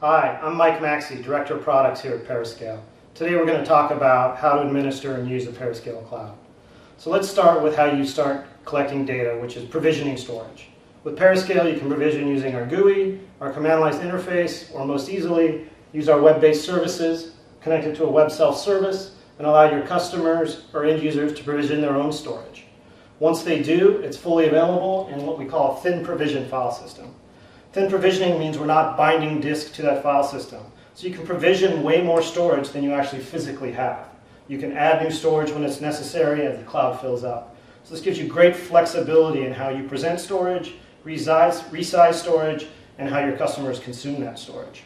Hi, I'm Mike Maxey, Director of Products here at ParaScale. Today we're going to talk about how to administer and use the ParaScale Cloud. So let's start with how you start collecting data, which is provisioning storage. With ParaScale, you can provision using our GUI, our command line interface, or most easily, use our web-based services, connect it to a web self-service, and allow your customers or end users to provision their own storage. Once they do, it's fully available in what we call a thin provision file system. Thin provisioning means we're not binding disk to that file system. So you can provision way more storage than you actually physically have. You can add new storage when it's necessary as the cloud fills up. So this gives you great flexibility in how you present storage, resize storage, and how your customers consume that storage.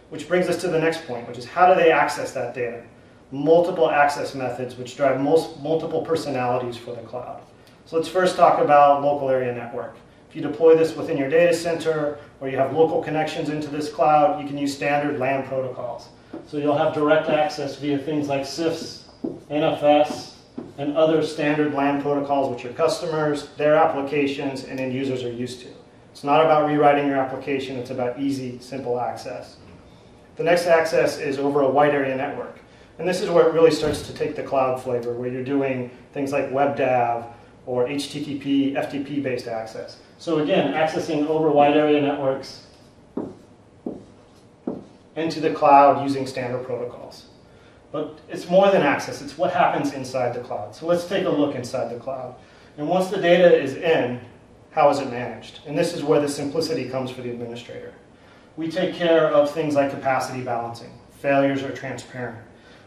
Which brings us to the next point, which is how do they access that data? Multiple access methods which drive multiple personalities for the cloud. So let's first talk about local area network. If you deploy this within your data center or you have local connections into this cloud, you can use standard LAN protocols. So you'll have direct access via things like CIFS, NFS, and other standard LAN protocols which your customers, their applications, and end users are used to. It's not about rewriting your application, it's about easy, simple access. The next access is over a wide area network. And this is where it really starts to take the cloud flavor, where you're doing things like WebDAV or HTTP, FTP-based access. So again, accessing over wide area networks into the cloud using standard protocols. But it's more than access, it's what happens inside the cloud. So let's take a look inside the cloud. And once the data is in, how is it managed? And this is where the simplicity comes for the administrator. We take care of things like capacity balancing. Failures are transparent.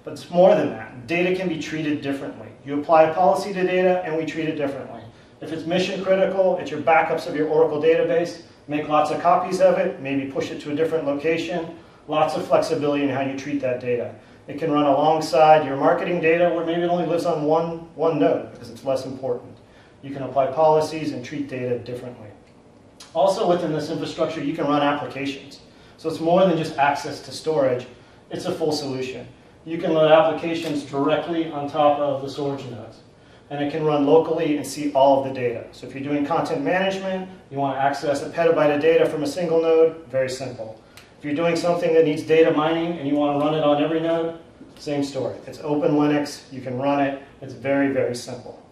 But it's more than that. Data can be treated differently. You apply a policy to data and we treat it differently. If it's mission critical, it's your backups of your Oracle database, make lots of copies of it, maybe push it to a different location, lots of flexibility in how you treat that data. It can run alongside your marketing data where maybe it only lives on one node because it's less important. You can apply policies and treat data differently. Also within this infrastructure, you can run applications. So it's more than just access to storage, it's a full solution. You can load applications directly on top of the storage nodes. And it can run locally and see all of the data. So if you're doing content management, you want to access a petabyte of data from a single node, very simple. If you're doing something that needs data mining and you want to run it on every node, same story. It's open Linux, you can run it, it's very, very simple.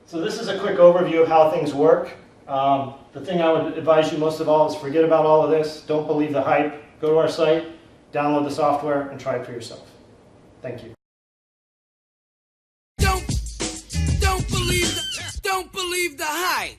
So this is a quick overview of how things work. The thing I would advise you most of all is forget about all of this, don't believe the hype, go to our site, download the software, and try it for yourself. Thank you. Don't believe the hype.